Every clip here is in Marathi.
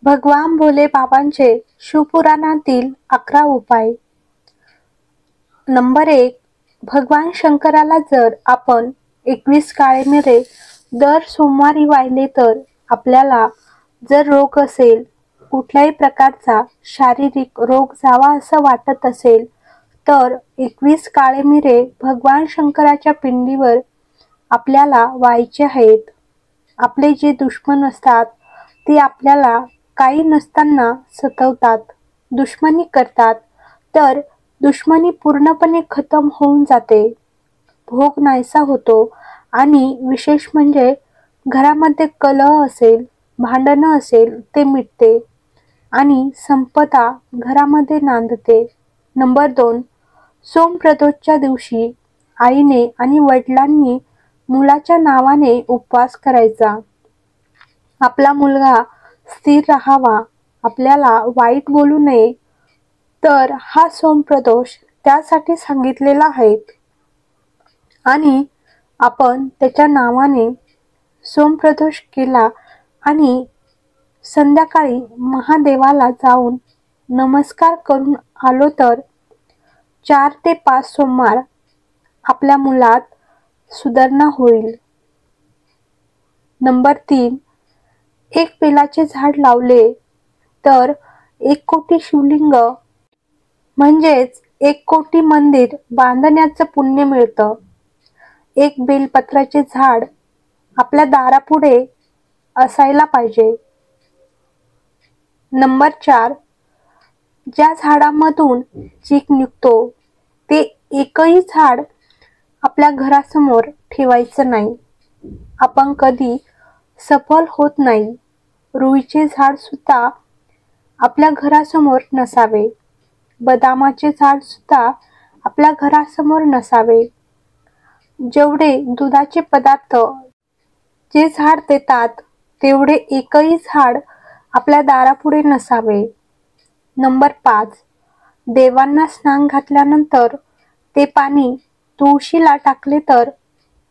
भगवान भोले बाबांचे शिवपुराणातील 11 उपाय. नंबर 1. भगवान शंकराला जर आपण 21 काळे मिरे दर सोमवारी वाहिले तर आपल्याला जर रोग असेल, कुठल्याही प्रकारचा शारीरिक रोग जावा असं वाटत असेल तर 21 काळे मिरे भगवान शंकराच्या पिंडीवर आपल्याला व्हायचे आहेत. आपले जे दुश्मन असतात ते आपल्याला काही नसताना सतवतात, दुश्मनी करतात, तर दुश्मनी पूर्णपणे खतम होऊन जाते, भोग नाहीसा होतो आणि विशेष म्हणजे घरामध्ये कलह असेल, भांडणं असेल ते मिटते आणि संपदा घरामध्ये नांदते. नंबर 2. सोमप्रदोषच्या दिवशी आईने आणि वडिलांनी मुलाच्या नावाने उपवास करायचा. आपला मुलगा स्थिर राहावा, आपल्याला वाईट बोलू नये, तर हा सोमप्रदोष त्यासाठी सांगितलेला आहे. आणि आपण त्याच्या नावाने सोमप्रदोष केला आणि संध्याकाळी महादेवाला जाऊन नमस्कार करून आलो तर 4 ते 5 सोमवार आपल्या मुलात सुधारणा होईल. नंबर 3. एक बेलाचे झाड लावले तर 1 कोटी शिवलिंग म्हणजेच 1 कोटी मंदिर बांधण्याचं पुण्य मिळतं. एक बेलपत्राचे झाड आपल्या दारापुढे असायला पाहिजे. नंबर 4. ज्या झाडामधून चीक निघतो ते एकही झाड आपल्या घरासमोर ठेवायचं नाही. आपण कधी सफल होत नाही. रुईचे झाड सुद्धा आपल्या घरासमोर नसावे. बदामाचे झाड सुद्धा आपल्या घरासमोर नसावे. जेवढे दुधाचे पदार्थ जे झाड देतात तेवढे एकही झाड आपल्या दारापुढे नसावे. नंबर 5. देवांना स्नान घातल्यानंतर ते पाणी तुळशीला टाकले तर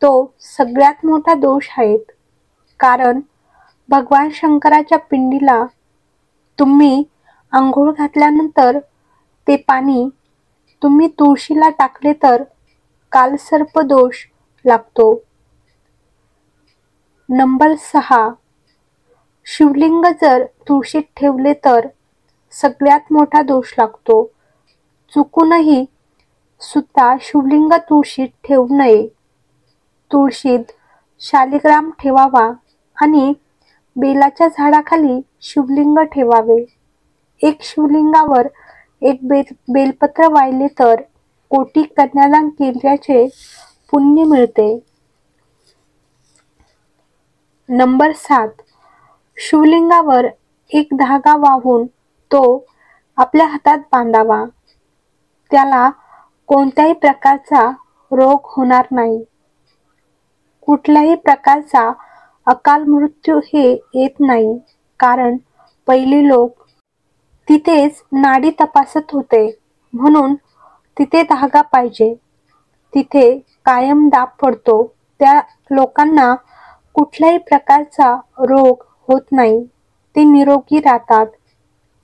तो सगळ्यात मोठा दोष आहे. कारण भगवान शंकराच्या पिंडीला तुम्ही आंघोळ घातल्यानंतर ते पाणी तुम्ही तुळशीला टाकले तर कालसर्प दोष लागतो. नंबर 6. शिवलिंग जर तुळशीत ठेवले तर सगळ्यात मोठा दोष लागतो. चुकूनही सुद्धा शिवलिंग तुळशीत ठेवू नये. तुळशीत शालिग्राम ठेवावा आणि बेलाच्या झाडाखाली शिवलिंग ठेवावे. एक शिवलिंगावर एक बेलपत्र वाहिले तर कोटी कन्यादान केल्याचे पुण्य मिळते. नंबर 7. शिवलिंगावर एक धागा वाहून तो आपल्या हातात बांधावा. त्याला कोणत्याही प्रकारचा रोग होणार नाही. कुठल्याही प्रकारचा अकाल मृत्यू हे येत नाही. कारण पहिले लोक तिथेच नाडी तपासत होते, म्हणून तिथे धागा पाहिजे. तिथे कायम दाब पडतो. त्या लोकांना कुठल्याही प्रकारचा रोग होत नाही. ते निरोगी राहतात.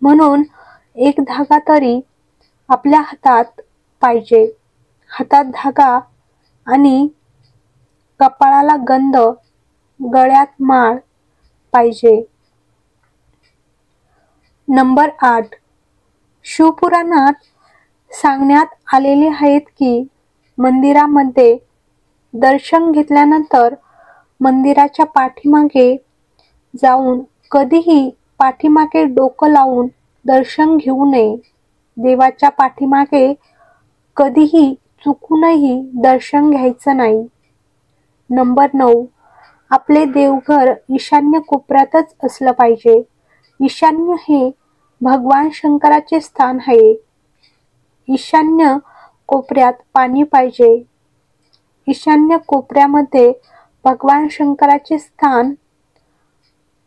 म्हणून एक धागा तरी आपल्या हातात पाहिजे. हातात धागा आणि कपाळाला गंध, गळ्यात माळ पाहिजे. नंबर 8. शिवपुराणात सांगण्यात आलेले आहेत की मंदिरामध्ये दर्शन घेतल्यानंतर मंदिराच्या पाठीमागे जाऊन कधीही पाठीमागे डोकं लावून दर्शन घेऊ नये. देवाच्या पाठीमागे कधीही चुकूनही दर्शन घ्यायचं नाही. नंबर 9. आपले देवघर ईशान्य कोपऱ्यातच असलं पाहिजे. ईशान्य हे भगवान शंकराचे स्थान आहे. ईशान्य कोपऱ्यात पाणी पाहिजे. ईशान्य कोपऱ्यामध्ये भगवान शंकराचे स्थान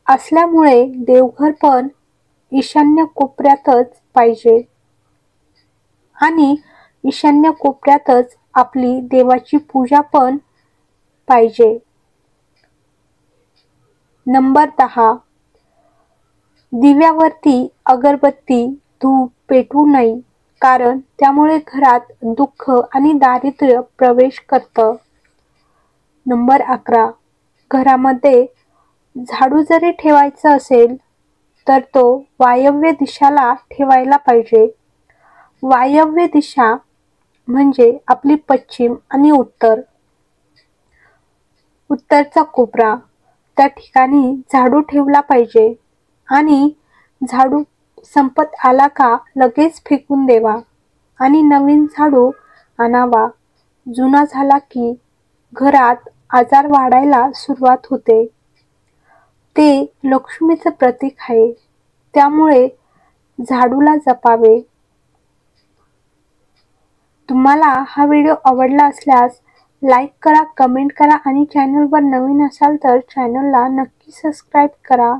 असल्यामुळे देवघर पण ईशान्य कोपऱ्यातच पाहिजे आणि ईशान्य कोपऱ्यातच आपली देवाची पूजा पण पाहिजे. नंबर 10. दिव्यावरती अगरबत्ती, धूप पेटवू नये, कारण त्यामुळे घरात दुःख आणि दारिद्र्य प्रवेश करतं. नंबर 11. घरामध्ये झाडू जरी ठेवायचा असेल, तर तो वायव्य दिशाला ठेवायला पाहिजे. वायव्य दिशा म्हणजे आपली पश्चिम आणि उत्तर. उत्तरचा कोपरा, त्या ठिकाणी झाडू ठेवला पाहिजे आणि झाडू संपत आला का लगेच फेकून द्यावा आणि नवीन झाडू आणावा. जुना झाला की घरात आजार वाढायला सुरुवात होते. ते लक्ष्मीचं प्रतीक आहे, त्यामुळे झाडूला जपावे. तुम्हाला हा व्हिडिओ आवडला असल्यास लाईक करा, कमेंट करा आणि चॅनलवर नवीन असाल तर चॅनलला नक्की सबस्क्राईब करा.